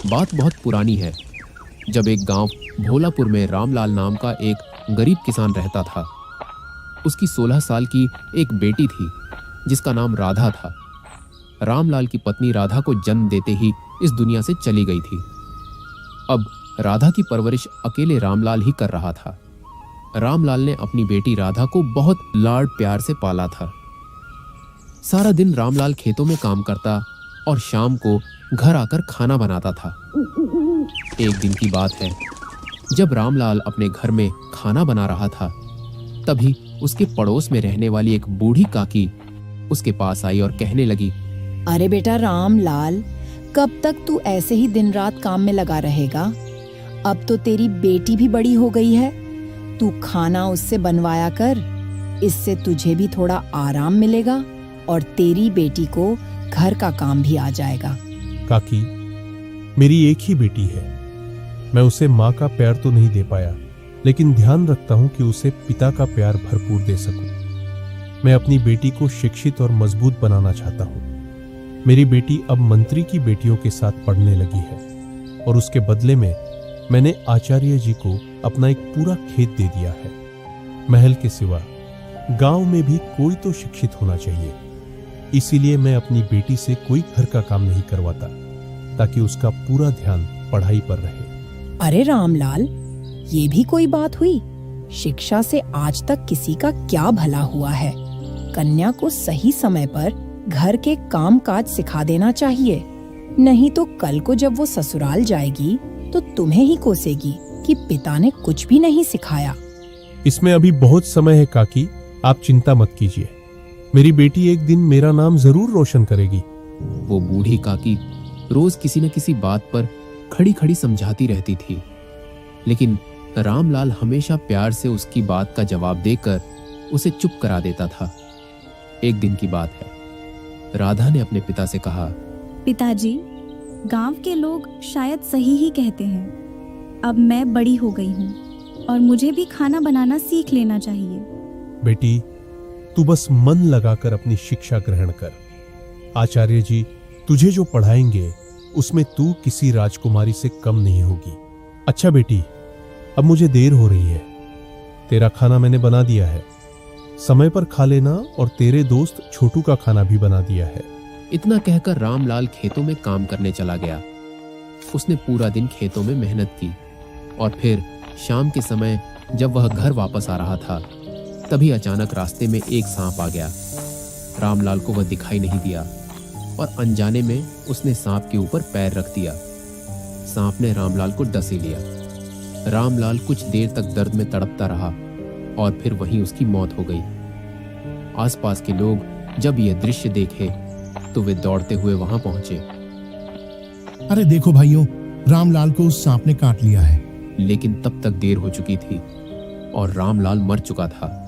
बात बहुत पुरानी है, जब एक गांव भोलापुर में रामलाल नाम का एक गरीब किसान रहता था। उसकी 16 साल की एक बेटी थी जिसका नाम राधा था। रामलाल की पत्नी राधा को जन्म देते ही इस दुनिया से चली गई थी। अब राधा की परवरिश अकेले रामलाल ही कर रहा था। रामलाल ने अपनी बेटी राधा को बहुत लाड प्यार से पाला था। सारा दिन रामलाल खेतों में काम करता और शाम को घर आकर खाना बनाता था। एक दिन की बात है, जब रामलाल अपने घर में खाना बना रहा था, तभी उसके पड़ोस में रहने वाली एक बूढ़ी काकी उसके पास आई और कहने लगी, अरे बेटा रामलाल, कब तक तू ऐसे ही दिन रात काम में लगा रहेगा? अब तो तेरी बेटी भी बड़ी हो गई है, तू खाना उससे बनवाया कर। इससे तुझे भी थोड़ा आराम मिलेगा और तेरी बेटी को घर का काम भी आ जाएगा। काकी, मेरी एक ही बेटी है। मैं उसे माँ का प्यार तो नहीं दे पाया, लेकिन ध्यान रखता हूँ कि उसे पिता का प्यार भरपूर दे सकूं। मैं अपनी बेटी को शिक्षित और मजबूत बनाना चाहता हूँ। मेरी बेटी अब मंत्री की बेटियों के साथ पढ़ने लगी है और उसके बदले में मैंने आचार्य जी को अपना एक पूरा खेत दे दिया है। महल के सिवा गांव में भी कोई तो शिक्षित होना चाहिए। इसीलिए मैं अपनी बेटी से कोई घर का काम नहीं करवाता, ताकि उसका पूरा ध्यान पढ़ाई पर रहे। अरे रामलाल, ये भी कोई बात हुई? शिक्षा से आज तक किसी का क्या भला हुआ है? कन्या को सही समय पर घर के काम काज सिखा देना चाहिए, नहीं तो कल को जब वो ससुराल जाएगी तो तुम्हें ही कोसेगी कि पिता ने कुछ भी नहीं सिखाया। इसमें अभी बहुत समय है काकी, आप चिंता मत कीजिए। मेरी बेटी एक दिन मेरा नाम जरूर रोशन करेगी। वो बूढ़ी काकी रोज किसी न किसी बात पर खड़ी खड़ी समझाती रहती थी, लेकिन रामलाल हमेशा प्यार से उसकी बात का जवाब देकर उसे चुप करा देता था। एक दिन की बात है, राधा ने अपने पिता से कहा, पिताजी, गांव के लोग शायद सही ही कहते हैं। अब मैं बड़ी हो गई हूँ और मुझे भी खाना बनाना सीख लेना चाहिए। बेटी, तू बस मन लगाकर अपनी शिक्षा ग्रहण कर। आचार्य जी तुझे जो पढ़ाएंगे उसमें तू किसी राजकुमारी से कम नहीं होगी। अच्छा बेटी, अब मुझे देर हो रही है। तेरा खाना मैंने बना दिया है, समय पर खा लेना, और तेरे दोस्त छोटू का खाना भी बना दिया है। इतना कहकर रामलाल खेतों में काम करने चला गया। उसने पूरा दिन खेतों में मेहनत की और फिर शाम के समय जब वह घर वापस आ रहा था, तभी अचानक रास्ते में एक सांप आ गया। रामलाल को वह दिखाई नहीं दिया और अनजाने में उसने सांप के ऊपर पैर रख दिया। सांप ने रामलाल को डसे लिया। रामलाल कुछ देर तक दर्द में तड़पता रहा और फिर वहीं उसकी मौत हो गई। आसपास के लोग जब यह दृश्य देखे तो वे दौड़ते हुए वहां पहुंचे। अरे देखो भाइयों, रामलाल को उस सांप ने काट लिया है। लेकिन तब तक देर हो चुकी थी और रामलाल मर चुका था।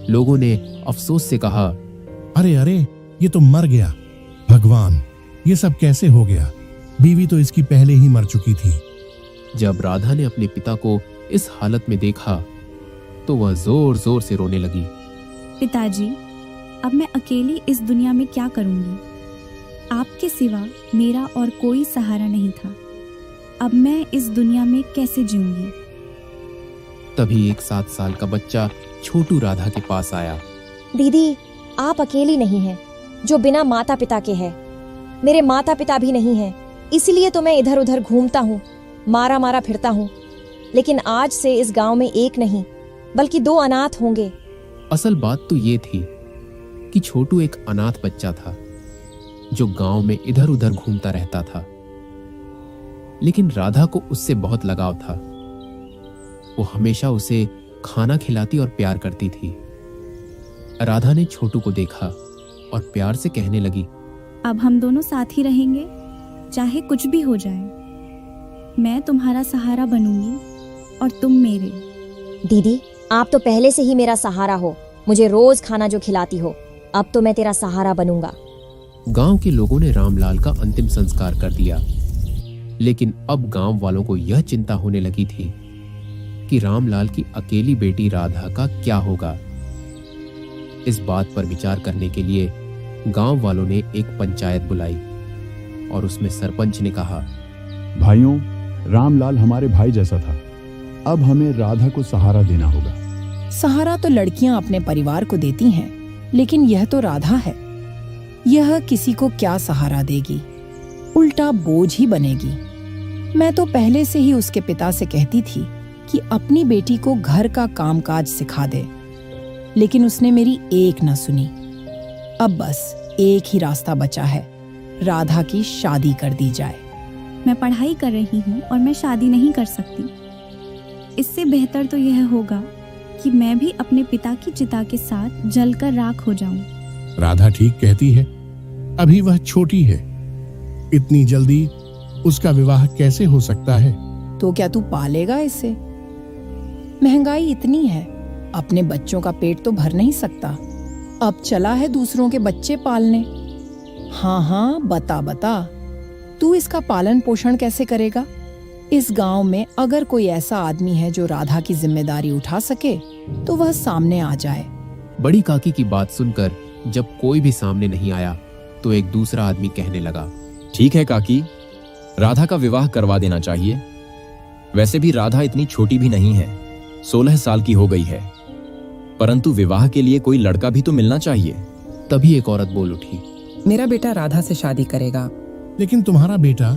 लोगों ने अफसोस से कहा, अरे अरे, ये तो मर गया। भगवान, ये सब कैसे हो गया? बीवी तो इसकी पहले ही मर चुकी थी। जब राधा ने अपने पिता को इस हालत में देखा तो वह जोर जोर से रोने लगी। पिताजी, अब मैं अकेली इस दुनिया में क्या करूंगी? आपके सिवा मेरा और कोई सहारा नहीं था। अब मैं इस दुनिया में कैसे जीऊंगी? तभी एक 7 साल का बच्चा छोटू राधा के पास आया। दीदी, आप अकेली नहीं हैं जो बिना माता पिता के है। मेरे माता पिता भी नहीं हैं, इसलिए तो मैं इधर उधर घूमता हूँ, मारा मारा फिरता हूँ। लेकिन आज से इस गांव में एक नहीं बल्कि 2 अनाथ होंगे। असल बात तो ये थी कि छोटू एक अनाथ बच्चा था जो गांव में इधर उधर घूमता रहता था, लेकिन राधा को उससे बहुत लगाव था। वो हमेशा उसे खाना खिलाती और प्यार करती थी। राधा ने छोटू को देखा और प्यार से कहने लगी, अब हम दोनों साथ ही रहेंगे, चाहे कुछ भी हो जाए। मैं तुम्हारा सहारा बनूंगी और तुम मेरे। दीदी, आप तो पहले से ही मेरा सहारा हो। मुझे रोज खाना जो खिलाती हो, अब तो मैं तेरा सहारा बनूंगा। गांव के लोगों ने रामलाल का अंतिम संस्कार कर दिया, लेकिन अब गांव वालों को यह चिंता होने लगी थी कि रामलाल की अकेली बेटी राधा का क्या होगा। इस बात पर विचार करने के लिए गांव वालों ने एक पंचायत बुलाई और उसमें सरपंच ने कहा, भाइयों, रामलाल हमारे भाई जैसा था। अब हमें राधा को सहारा देना होगा। सहारा तो लड़कियां अपने परिवार को देती हैं, लेकिन यह तो राधा है। यह किसी को क्या सहारा देगी, उल्टा बोझ ही बनेगी। मैं तो पहले से ही उसके पिता से कहती थी कि अपनी बेटी को घर का कामकाज सिखा दे, लेकिन उसने मेरी एक न सुनी। अब बस एक ही रास्ता बचा है, राधा की शादी कर दी जाए। मैं पढ़ाई कर रही हूँ और मैं शादी नहीं कर सकती। इससे बेहतर तो यह होगा कि मैं भी अपने पिता की चिता के साथ जलकर राख हो जाऊं। राधा ठीक कहती है, अभी वह छोटी है, इतनी जल्दी उसका विवाह कैसे हो सकता है? तो क्या तू पालेगा इसे? महंगाई इतनी है, अपने बच्चों का पेट तो भर नहीं सकता, अब चला है दूसरों के बच्चे पालने। हाँ, बता, तू इसका पालन पोषण कैसे करेगा? इस गांव में अगर कोई ऐसा आदमी है जो राधा की जिम्मेदारी उठा सके तो वह सामने आ जाए। बड़ी काकी की बात सुनकर जब कोई भी सामने नहीं आया तो एक दूसरा आदमी कहने लगा, ठीक है काकी, राधा का विवाह करवा देना चाहिए। वैसे भी राधा इतनी छोटी भी नहीं है, 16 साल की हो गई है, परंतु विवाह के लिए कोई लड़का भी तो मिलना चाहिए। तभी एक औरत बोल उठी, मेरा बेटा राधा से शादी करेगा। लेकिन तुम्हारा बेटा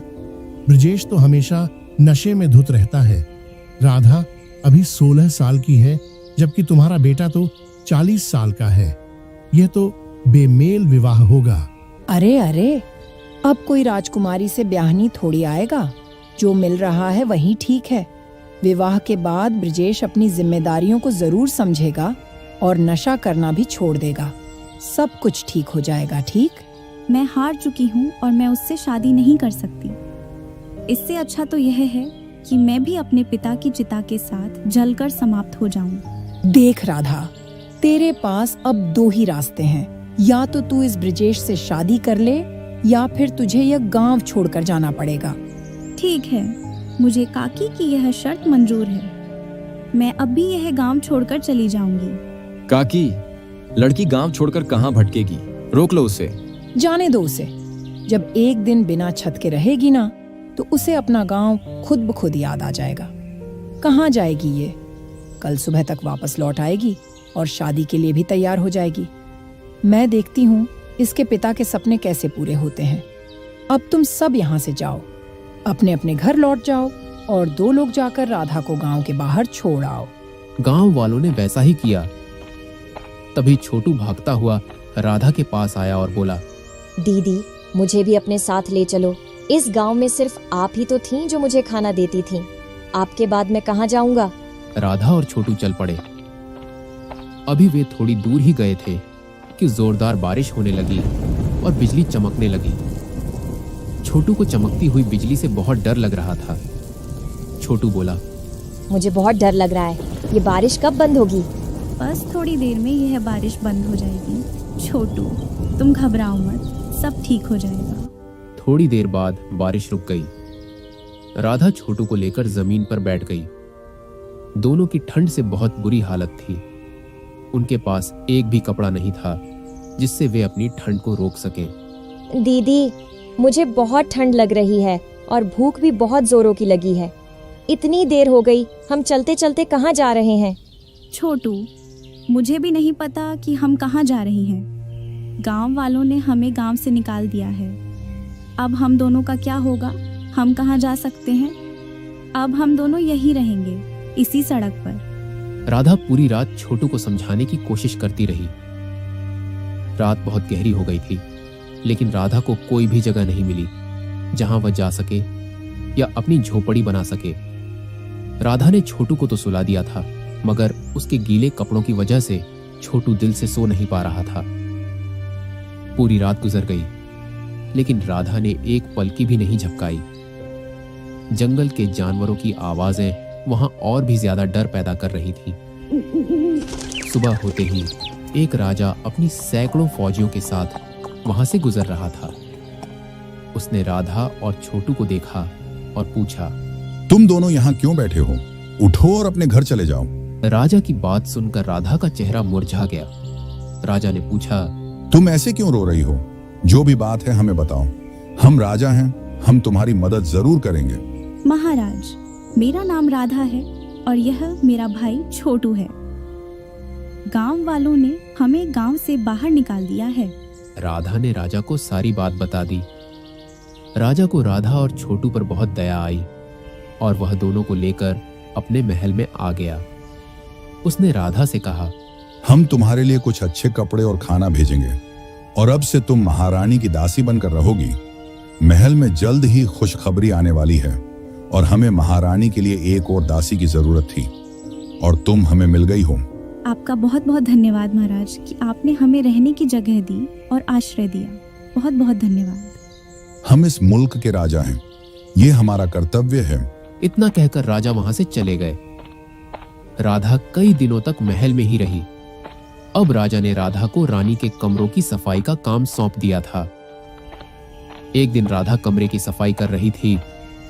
ब्रजेश तो हमेशा नशे में धुत रहता है। राधा अभी 16 साल की है, जबकि तुम्हारा बेटा तो 40 साल का है। यह तो बेमेल विवाह होगा। अरे, अब कोई राजकुमारी से ब्याहनी थोड़ी आएगा, जो मिल रहा है वही ठीक है। विवाह के बाद ब्रजेश अपनी जिम्मेदारियों को जरूर समझेगा और नशा करना भी छोड़ देगा। सब कुछ ठीक हो जाएगा। ठीक? मैं हार चुकी हूँ और मैं उससे शादी नहीं कर सकती। इससे अच्छा तो यह है कि मैं भी अपने पिता की चिता के साथ जलकर समाप्त हो जाऊं। देख राधा, तेरे पास अब 2 ही रास्ते हैं, या तो तू इस ब्रजेश से शादी कर ले या फिर तुझे यह गांव छोड़कर जाना पड़ेगा। ठीक है, मुझे काकी की यह शर्त मंजूर है। मैं अब भी यह गांव छोड़कर चली जाऊंगी। काकी, लड़की गांव छोड़कर कहाँ भटकेगी? रोक लो उसे। जाने दो उसे। जब एक दिन बिना छत के रहेगी ना, तो उसे अपना गांव खुद ब खुद याद आ जाएगा। कहाँ जाएगी ये? कल सुबह तक वापस लौट आएगी और शादी के लिए भी तैयार हो जाएगी। मैं देखती हूँ इसके पिता के सपने कैसे पूरे होते हैं। अब तुम सब यहाँ से जाओ, अपने अपने घर लौट जाओ और 2 लोग जाकर राधा को गांव के बाहर छोड़ आओ। गांव वालों ने वैसा ही किया। तभी छोटू भागता हुआ राधा के पास आया और बोला, दीदी, मुझे भी अपने साथ ले चलो। इस गांव में सिर्फ आप ही तो थीं जो मुझे खाना देती थीं। आपके बाद मैं कहाँ जाऊंगा? राधा और छोटू चल पड़े। अभी वे थोड़ी दूर ही गए थे कि जोरदार बारिश होने लगी और बिजली चमकने लगी। छोटू को चमकती हुई बिजली से बहुत डर लग रहा था। छोटू बोला, मुझे बहुत डर लग रहा है, ये बारिश कब बंद होगी? बस थोड़ी देर में यह बारिश बंद हो जाएगी। छोटू, तुम घबराओ मत, सब ठीक हो जाएगा। थोड़ी देर बाद बारिश रुक गई। राधा छोटू को लेकर जमीन पर बैठ गई। दोनों की ठंड से बहुत बुरी हालत थी। उनके पास एक भी कपड़ा नहीं था जिससे वे अपनी ठंड को रोक सकें। दीदी, मुझे बहुत ठंड लग रही है और भूख भी बहुत जोरों की लगी है। इतनी देर हो गई, हम चलते चलते कहाँ जा रहे हैं? छोटू, मुझे भी नहीं पता कि हम कहाँ जा रही हैं। गांव वालों ने हमें गांव से निकाल दिया है। अब हम दोनों का क्या होगा? हम कहाँ जा सकते हैं? अब हम दोनों यहीं रहेंगे, इसी सड़क पर। राधा पूरी रात छोटू को समझाने की कोशिश करती रही। रात बहुत गहरी हो गई थी, लेकिन राधा को कोई भी जगह नहीं मिली जहां वह जा सके या अपनी झोपड़ी बना सके। राधा ने छोटू को तो सुला दिया था, मगर उसके गीले कपड़ों की वजह से छोटू दिल से सो नहीं पा रहा था। पूरी रात गुजर गई, लेकिन राधा ने एक पल की भी नहीं झपकाई। जंगल के जानवरों की आवाजें वहां और भी ज्यादा डर पैदा कर रही थीं। सुबह होते ही एक राजा अपनी सैकड़ों फौजियों के साथ वहां से गुजर रहा था। उसने राधा और छोटू को देखा और पूछा, तुम दोनों यहाँ क्यों बैठे हो? उठो और अपने घर चले जाओ। राजा की बात सुनकर राधा का चेहरा मुरझा गया। राजा ने पूछा, तुम ऐसे क्यों रो रही हो? जो भी बात है हमें बताओ। हम राजा हैं, हम तुम्हारी मदद जरूर करेंगे। महाराज, मेरा नाम राधा है और यह मेरा भाई छोटू है। गांव वालों ने हमें गांव से बाहर निकाल दिया है। राधा ने राजा को सारी बात बता दी। राजा को राधा और छोटू पर बहुत दया आई और वह दोनों को लेकर अपने महल में आ गया। उसने राधा से कहा, हम तुम्हारे लिए कुछ अच्छे कपड़े और खाना भेजेंगे और अब से तुम महारानी की दासी बनकर रहोगी। महल में जल्द ही खुशखबरी आने वाली है और हमें महारानी के लिए एक और दासी की जरूरत थी और तुम हमें मिल गई हो। आपका बहुत बहुत धन्यवाद महाराज कि आपने हमें रहने की जगह दी और आश्रय दिया। बहुत बहुत धन्यवाद। हम इस मुल्क के राजा हैं, ये हमारा कर्तव्य है। इतना कहकर राजा वहां से चले गए। राधा कई दिनों तक महल में ही रही। अब राजा ने राधा को रानी के कमरों की सफाई का काम सौंप दिया था। एक दिन राधा कमरे की सफाई कर रही थी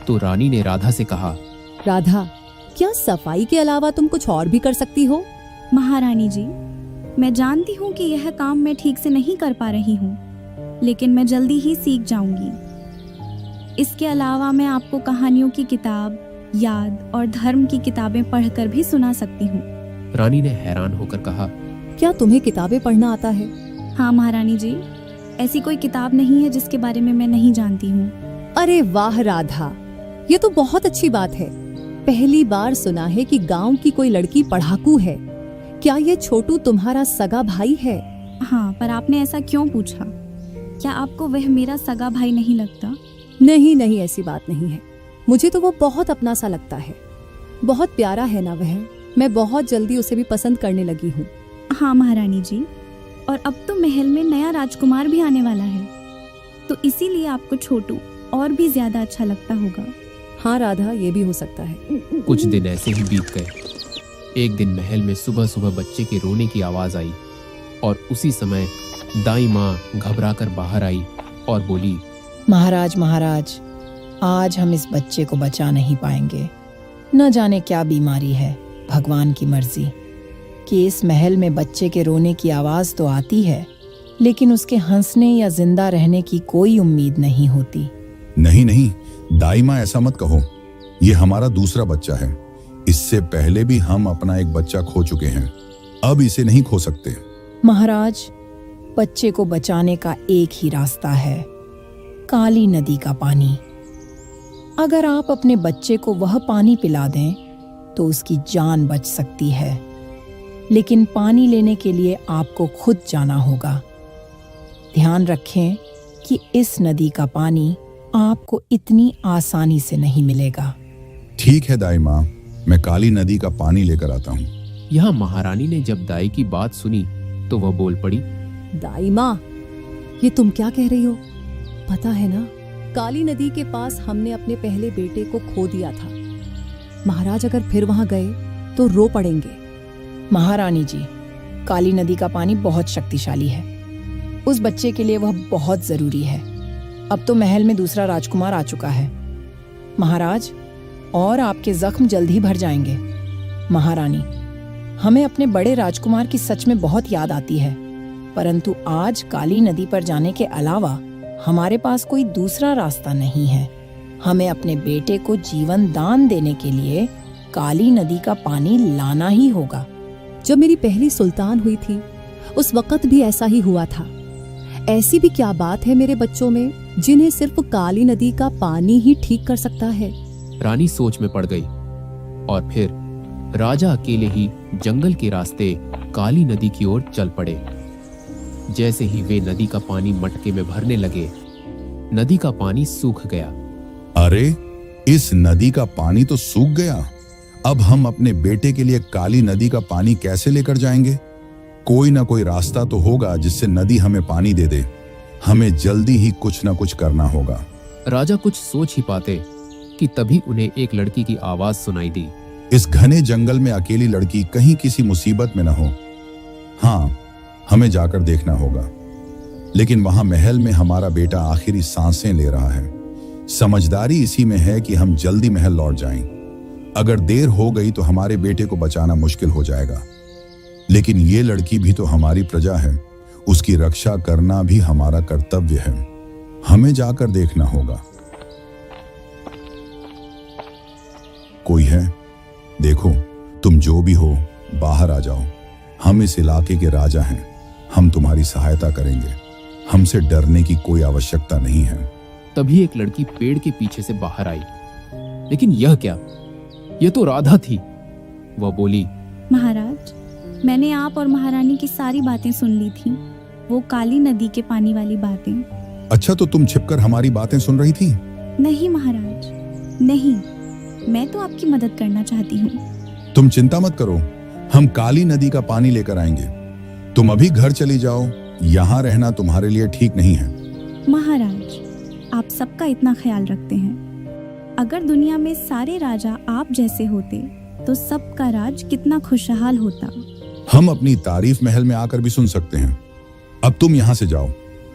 तो रानी ने राधा से कहा, राधा, क्या सफाई के अलावा तुम कुछ और भी कर सकती हो? महारानी जी, मैं जानती हूँ कि यह काम मैं ठीक से नहीं कर पा रही हूँ, लेकिन मैं जल्दी ही सीख जाऊंगी। इसके अलावा मैं आपको कहानियों की किताब, याद और धर्म की किताबें पढ़कर भी सुना सकती हूँ। रानी ने हैरान होकर कहा, क्या तुम्हें किताबें पढ़ना आता है? हाँ महारानी जी, ऐसी कोई किताब नहीं है जिसके बारे में मैं नहीं जानती हूँ। अरे वाह राधा, ये तो बहुत अच्छी बात है। पहली बार सुना है कि गांव की कोई लड़की पढ़ाकू है। क्या ये छोटू तुम्हारा सगा भाई है? हाँ, पर आपने ऐसा क्यों पूछा? क्या आपको वह मेरा सगा भाई नहीं लगता? नहीं नहीं, ऐसी बात नहीं है। मुझे तो वो बहुत अपना सा लगता है। बहुत प्यारा है ना वह। मैं बहुत जल्दी उसे भी पसंद करने लगी हूँ। हाँ महारानी जी, और अब तो महल में नया राजकुमार भी आने वाला है, तो इसीलिए आपको छोटू और भी ज्यादा अच्छा लगता होगा। हाँ राधा, ये भी हो सकता है। कुछ दिन ऐसे ही बीत गए। एक दिन महल में सुबह सुबह बच्चे के रोने की आवाज आई और उसी समय दाई माँ घबराकर बाहर आई और बोली, महाराज महाराज, आज हम इस बच्चे को बचा नहीं पाएंगे। न जाने क्या बीमारी है, भगवान की मर्जी कि इस महल में बच्चे के रोने की आवाज तो आती है, लेकिन उसके हंसने या जिंदा रहने की कोई उम्मीद नहीं होती। नहीं नहीं दाई माँ, ऐसा मत कहो। ये हमारा दूसरा बच्चा है। इससे पहले भी हम अपना एक बच्चा खो चुके हैं, अब इसे नहीं खो सकते। महाराज, बच्चे को बचाने का एक ही रास्ता है, काली नदी का पानी। अगर आप अपने बच्चे को वह पानी पिला दें तो उसकी जान बच सकती है, लेकिन पानी लेने के लिए आपको खुद जाना होगा। ध्यान रखें कि इस नदी का पानी आपको इतनी आसानी से नहीं मिलेगा। ठीक है दाई माँ, मैं काली नदी का पानी लेकर आता हूँ। यहाँ महारानी ने जब दाई की बात सुनी तो वह बोल पड़ी, दाई माँ, ये तुम क्या कह रही हो? पता है ना, काली नदी के पास हमने अपने पहले बेटे को खो दिया था। महाराज अगर फिर वहां गए तो रो पड़ेंगे। महारानी जी, काली नदी का पानी बहुत शक्तिशाली है। उस बच्चे के लिए वह बहुत जरूरी है। अब तो महल में दूसरा राजकुमार आ चुका है महाराज, और आपके जख्म जल्द ही भर जाएंगे। महारानी, हमें अपने बड़े राजकुमार की सच में बहुत याद आती है, परंतु आज काली नदी पर जाने के अलावा हमारे पास कोई दूसरा रास्ता नहीं है। हमें अपने बेटे को जीवन दान देने के लिए काली नदी का पानी लाना ही होगा। जब मेरी पहली सुल्तान हुई थी उस वक्त भी ऐसा ही हुआ था। ऐसी भी क्या बात है मेरे बच्चों में जिन्हें सिर्फ काली नदी का पानी ही ठीक कर सकता है? रानी सोच में पड़ गई और फिर राजा अकेले ही जंगल के रास्ते काली नदी की ओर चल पड़े। जैसे ही वे नदी का पानी मटके में भरने लगे, नदी का पानी सूख गया। अरे, इस नदी का पानी तो सूख गया। अब हम अपने बेटे के लिए काली नदी का पानी कैसे लेकर जाएंगे? कोई ना कोई रास्ता तो होगा जिससे नदी हमें पानी दे दे। हमें जल्दी ही कुछ ना कुछ करना होगा। राजा कुछ सोच ही पाते कि तभी उन्हें एक लड़की की आवाज सुनाई दी। इस घने जंगल में अकेली लड़की कहीं किसी मुसीबत में न हो। हाँ, हमें जाकर देखना होगा। लेकिन वहां महल में हमारा बेटा आखिरी सांसें ले रहा है। समझदारी इसी में है कि हम जल्दी महल लौट जाएं। अगर देर हो गई तो हमारे बेटे को बचाना मुश्किल हो जाएगा। लेकिन ये लड़की भी तो हमारी प्रजा है, उसकी रक्षा करना भी हमारा कर्तव्य है। हमें जाकर देखना होगा। कोई है? देखो, तुम जो भी हो बाहर आ जाओ। हम इस इलाके के राजा हैं, हम तुम्हारी सहायता करेंगे। हमसे डरने की कोई आवश्यकता नहीं है। तभी एक लड़की पेड़ के पीछे से बाहर आई। लेकिन यह क्या? यह तो राधा थी। वह बोली, महाराज, मैंने आप और महारानी की सारी बातें सुन ली थी, वो काली नदी के पानी वाली बातें। अच्छा, तो तुम छिपकर हमारी बातें सुन रही थी? नहीं महाराज, नहीं, मैं तो आपकी मदद करना चाहती हूँ। तुम चिंता मत करो, हम काली नदी का पानी लेकर आएंगे। तुम अभी घर चली जाओ, यहाँ रहना तुम्हारे लिए ठीक नहीं है। महाराज, आप सबका इतना ख्याल रखते हैं। अगर दुनिया में सारे राजा आप जैसे होते तो सबका राज कितना खुशहाल होता। हम अपनी तारीफ महल में आकर भी सुन सकते हैं। अब तुम यहाँ से जाओ।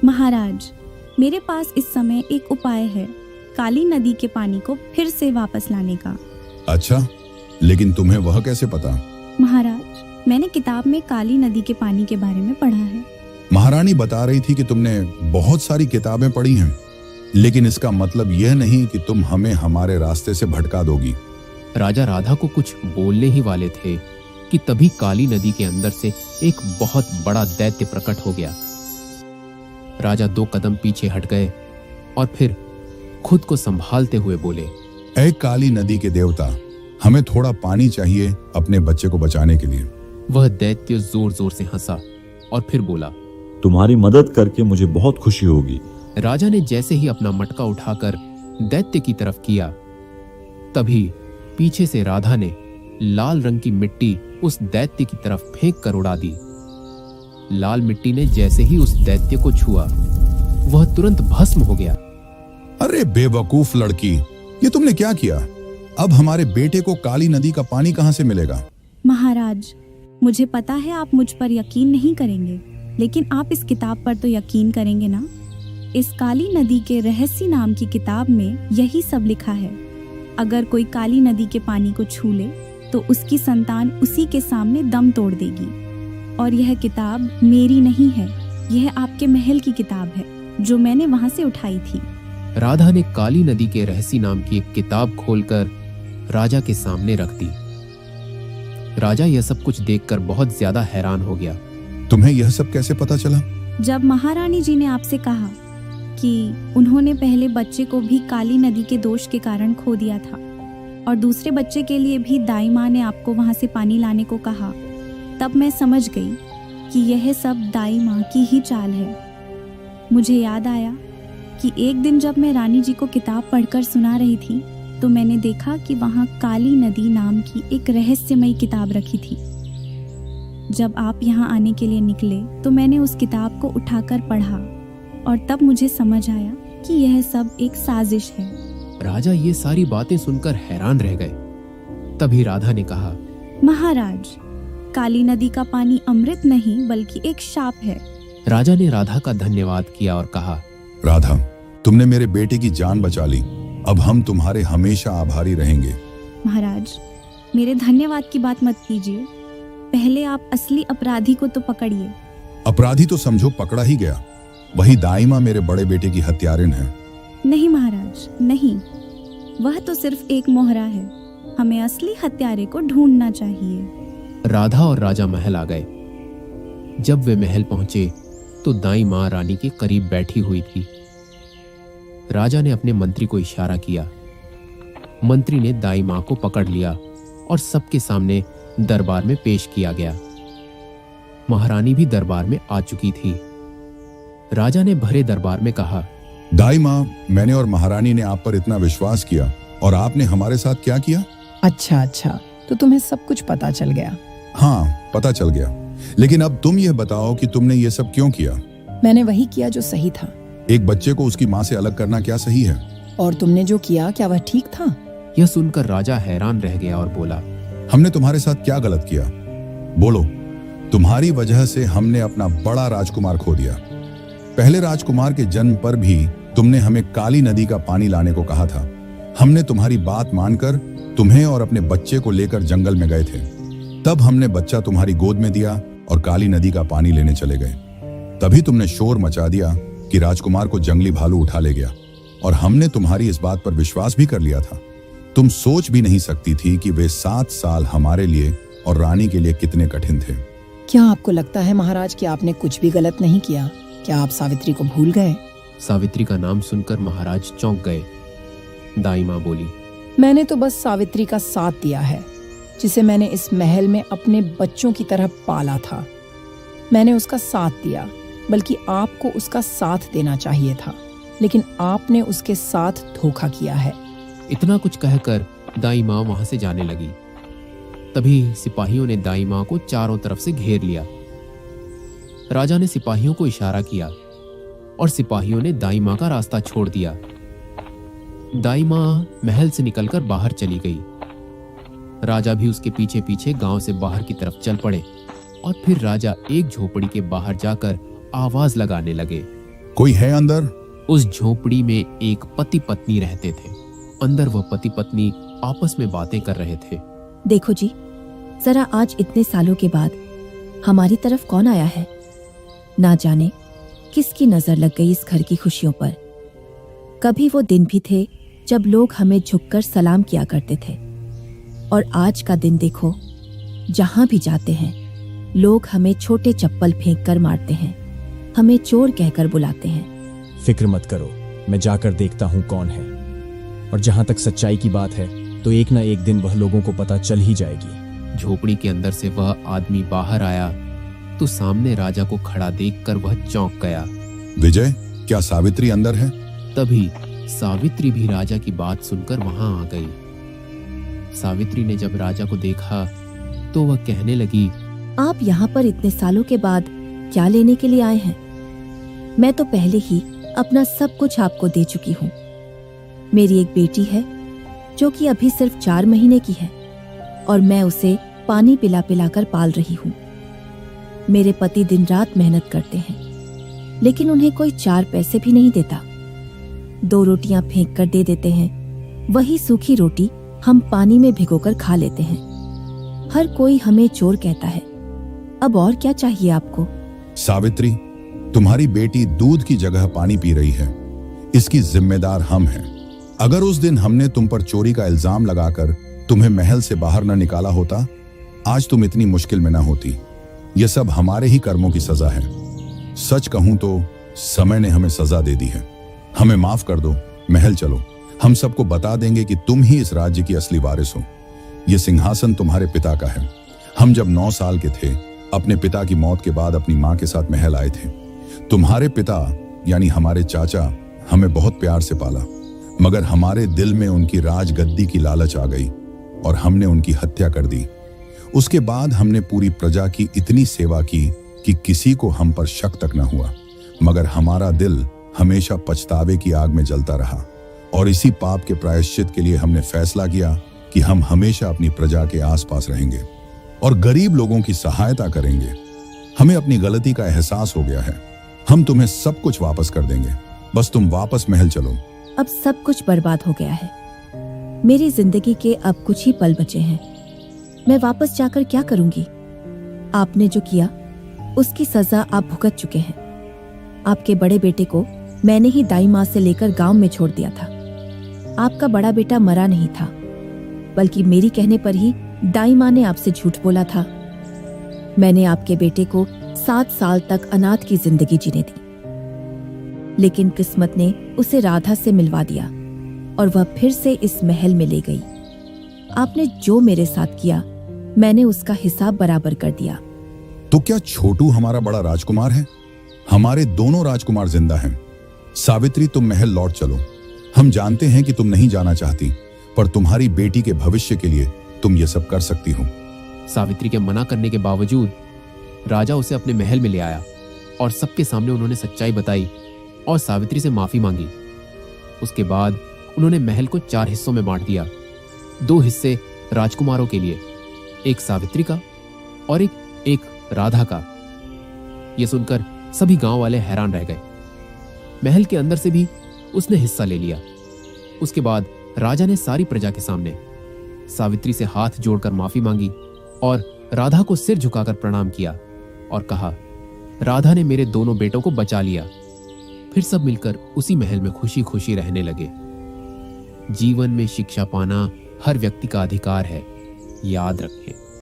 महाराज, मेरे पास इस समय एक उपाय है, काली नदी के पानी को फिर से वापस लाने का। अच्छा, लेकिन तुम्हें वह कैसे पता? महाराज, मैंने किताब में काली नदी के पानी के बारे में पढ़ा है। महारानी बता रही थी कि तुमने बहुत सारी किताबें पढ़ी हैं, लेकिन इसका मतलब यह नहीं कि तुम हमें हमारे रास्ते से भटका दोगी। राजा राधा को कुछ बोलने ही वाले थे कि तभी काली नदी के अंदर से एक बहुत बड़ा दैत्य प्रकट हो गया। राजा 2 कदम पीछे हट गए और फिर खुद को संभालते हुए बोले, ऐ काली नदी के देवता, हमें थोड़ा पानी चाहिए अपने बच्चे को बचाने के लिए। वह दैत्य जोर जोर से हंसा और फिर बोला, तुम्हारी मदद करके मुझे बहुत खुशी होगी। राजा ने जैसे ही अपना मटका उठाकर दैत्य की तरफ किया, तभी पीछे से राधा ने लाल रंग की मिट्टी उस दैत्य की तरफ फेंक कर उड़ा दी। लाल मिट्टी ने जैसे ही उस दैत्य को छुआ, वह तुरंत भस्म हो गया। अरे बेवकूफ लड़की, ये तुमने क्या किया? अब हमारे बेटे को काली नदी का पानी कहाँ से मिलेगा? महाराज, मुझे पता है आप मुझ पर यकीन नहीं करेंगे, लेकिन आप इस किताब पर तो यकीन करेंगे ना। इस काली नदी के रहस्य नाम की किताब में यही सब लिखा है। अगर कोई काली नदी के पानी को छू ले तो उसकी संतान उसी के सामने दम तोड़ देगी। और यह किताब मेरी नहीं है, यह आपके महल की किताब है जो मैंने वहां से उठाई थी। राधा ने काली नदी के रहस्य नाम की एक किताब खोलकर राजा के सामने रख दी। राजा यह सब कुछ देखकर बहुत ज्यादा हैरान हो गया। तुम्हें यह सब कैसे पता चला? जब महारानी जी ने आपसे कहा कि उन्होंने पहले बच्चे को भी काली नदी के दोष के कारण खो दिया था और दूसरे बच्चे के लिए भी दाई माँ ने आपको वहां से पानी लाने को कहा, तब मैं समझ गई कि यह सब दाई माँ की ही चाल है। मुझे याद आया कि एक दिन जब मैं रानी जी को किताब पढ़कर सुना रही थी तो मैंने देखा कि वहाँ काली नदी नाम की एक रहस्यमयी किताब रखी थी। जब आप यहाँ आने के लिए निकले तो मैंने उस किताब को उठाकर पढ़ा और तब मुझे समझ आया कि यह सब एक साजिश है। राजा ये सारी बातें सुनकर हैरान रह गए। तभी राधा ने कहा, महाराज, काली नदी का पानी अमृत नहीं बल्कि एक शाप है। राजा ने राधा का धन्यवाद किया और कहा, राधा, तुमने मेरे बेटे की जान बचा ली। अब हम तुम्हारे हमेशा आभारी रहेंगे। महाराज, मेरे धन्यवाद की बात मत कीजिए, पहले आप असली अपराधी को तो पकड़िए। अपराधी तो समझो पकड़ा ही गया, वही दाइमा मेरे बड़े बेटे की हत्यारिन है। नहीं महाराज, नहीं, वह तो सिर्फ एक मोहरा है। हमें असली हत्यारे को ढूंढना चाहिए। राधा और राजा महल आ गए। जब वे महल पहुंचे तो दाई माँ रानी के करीब बैठी हुई थी। राजा ने अपने मंत्री को इशारा किया। मंत्री ने दाई माँ को पकड़ लिया और सबके सामने दरबार में पेश किया गया। महारानी भी दरबार में आ चुकी थी। राजा ने भरे दरबार में कहा, दाई माँ, मैंने और महारानी ने आप पर इतना विश्वास किया और आपने हमारे साथ क्या किया? अच्छा, तो तुम्हें सब कुछ पता चल गया। हाँ, पता चल गया, लेकिन अब तुम यह बताओ कि तुमने ये सब क्यों किया? मैंने वही किया जो सही था। एक बच्चे को उसकी माँ से अलग करना क्या सही है? और तुमने जो किया, क्या वह ठीक था? यह सुनकर राजा हैरान रह गया और बोला, हमने तुम्हारे साथ क्या गलत किया? बोलो। तुम्हारी वजह से हमने अपना बड़ा राजकुमार खो दिया। पहले राजकुमार के जन्म पर भी तुमने हमें काली नदी का पानी लाने को कहा था। हमने तुम्हारी बात मानकर तुम्हें और अपने बच्चे को लेकर जंगल में गए थे। तब हमने बच्चा तुम्हारी गोद में दिया और काली नदी का पानी लेने चले गए। तभी तुमने शोर मचा दिया कि राजकुमार को जंगली भालू उठा ले गया और हमने तुम्हारी इस बात पर विश्वास भी कर लिया था। तुम सोच भी नहीं सकती थी कि वे 7 साल हमारे लिए और रानी के लिए कितने कठिन थे। क्या आपको लगता है महाराज कि आपने कुछ भी गलत नहीं किया? क्या आप सावित्री को भूल गए? सावित्री का नाम सुनकर महाराज चौंक गए। दाई माँ बोली, मैंने तो बस सावित्री का साथ दिया है, जिसे मैंने इस महल में अपने बच्चों की तरह पाला था। मैंने उसका साथ दिया, बल्कि आपको उसका साथ देना चाहिए था, लेकिन आपने उसके साथ धोखा किया है। इतना कुछ कहकर दाई माँ वहां से जाने लगी। तभी सिपाहियों ने दाई माँ को चारों तरफ से घेर लिया। राजा ने सिपाहियों को इशारा किया और सिपाहियों ने दाई माँ का रास्ता छोड़ दिया। दाई माँ महल से निकलकर बाहर चली गई। राजा भी उसके पीछे पीछे गांव से बाहर की तरफ चल पड़े और फिर राजा एक झोपड़ी के बाहर जाकर आवाज लगाने लगे, कोई है अंदर? उस झोपड़ी में एक पति पत्नी रहते थे। अंदर वह पति पत्नी आपस में बातें कर रहे थे। देखो जी, जरा आज इतने सालों के बाद हमारी तरफ कौन आया है। ना जाने किसकी नजर लग गई इस घर की खुशियों पर। कभी वो दिन भी थे जब लोग हमें झुककर सलाम किया करते थे, और आज का दिन देखो, जहां भी जाते हैं लोग हमें छोटे चप्पल फेंक कर मारते हैं, हमें चोर कहकर बुलाते हैं। फिक्र मत करो, मैं जाकर देखता हूँ कौन है, और जहां तक सच्चाई की बात है तो एक ना एक दिन वह लोगों को पता चल ही जाएगी। झोपड़ी के अंदर से वह आदमी बाहर आया तो सामने राजा को खड़ा देखकर वह चौंक गया। विजय, क्या सावित्री अंदर है? तभी सावित्री भी राजा की बात सुनकर वहां आ गई। सावित्री ने जब राजा को देखा तो वह कहने लगी, आप यहाँ पर इतने सालों के बाद क्या लेने के लिए आए हैं? मैं तो पहले ही अपना सब कुछ आपको दे चुकी हूँ। मेरी एक बेटी है जो कि अभी सिर्फ 4 महीने की है, और मैं उसे पानी पिला पिलाकर पाल रही हूँ। मेरे पति दिन रात मेहनत करते हैं, लेकिन उन्हें कोई 4 पैसे भी नहीं देता। 2 रोटियां फेंक कर दे देते हैं। वही सूखी रोटी हम पानी में भिगोकर खा लेते हैं। हर कोई हमें चोर कहता है। अब और क्या चाहिए आपको? सावित्री, तुम्हारी बेटी दूध की जगह पानी पी रही है। इसकी जिम्मेदार हम हैं। अगर उस दिन हमने तुम पर चोरी का इल्जाम लगाकर तुम्हें महल से बाहर न निकाला होता, आज तुम इतनी मुश्किल में न होती। यह सब हमारे ही कर्मों की सजा है। सच कहूं तो समय ने हमें सजा दे दी है। हमें माफ कर दो, महल चलो। हम सबको बता देंगे कि तुम ही इस राज्य की असली वारिस हो। यह सिंहासन तुम्हारे पिता का है। हम जब 9 साल के थे, अपने पिता की मौत के बाद अपनी माँ के साथ महल आए थे। तुम्हारे पिता यानी हमारे चाचा हमें बहुत प्यार से पाला, मगर हमारे दिल में उनकी राजगद्दी की लालच आ गई और हमने उनकी हत्या कर दी। उसके बाद हमने पूरी प्रजा की इतनी सेवा की कि किसी को हम पर शक तक न हुआ, मगर हमारा दिल हमेशा पछतावे की आग में जलता रहा। और इसी पाप के प्रायश्चित के लिए हमने फैसला किया कि हम हमेशा अपनी प्रजा के आसपास रहेंगे और गरीब लोगों की सहायता करेंगे। हमें अपनी गलती का एहसास हो गया है। हम तुम्हें सब कुछ वापस कर देंगे, बस तुम वापस महल चलो। अब सब कुछ बर्बाद हो गया है। मेरी जिंदगी के अब कुछ ही पल बचे हैं। मैं वापस जाकर क्या करूंगी? आपने जो किया उसकी सजा आप भुगत चुके हैं। आपके बड़े बेटे को मैंने ही दाई माँ से लेकर गांव में छोड़ दिया था। आपका बड़ा बेटा मरा नहीं था, बल्कि मेरी कहने पर ही दाई माँ ने आपसे झूठ बोला था। मैंने आपके बेटे को 7 साल तक अनाथ की जिंदगी जीने दी, लेकिन किस्मत ने उसे राधा से मिलवा दिया और वह फिर से इस महल में ले गई। आपने जो मेरे साथ किया, मैंने उसका हिसाब बराबर कर दिया। तो क्या छोटू हमारा बड़ा राजकुमार है? हमारे दोनों राजकुमार जिंदा हैं। सावित्री, तुम महल लौट चलो। हम जानते हैं कि तुम नहीं जाना चाहती, पर तुम्हारी बेटी के भविष्य के लिए तुम ये सब कर सकती हो। सावित्री के मना करने के बावजूद राजा उसे अपने महल में ले आया और सबके सामने उन्होंने सच्चाई बताई और सावित्री से माफी मांगी। उसके बाद उन्होंने महल को 4 हिस्सों में बांट दिया। 2 हिस्से राजकुमारों के लिए, एक सावित्री का और एक राधा का। यह सुनकर सभी गांव वाले हैरान रह गए। महल के अंदर से भी उसने हिस्सा ले लिया। उसके बाद राजा ने सारी प्रजा के सामने सावित्री से हाथ जोड़कर माफी मांगी और राधा को सिर झुकाकर प्रणाम किया और कहा, राधा ने मेरे दोनों बेटों को बचा लिया। फिर सब मिलकर उसी महल में खुशी खुशी रहने लगे। जीवन में शिक्षा पाना हर व्यक्ति का अधिकार है, याद रखें।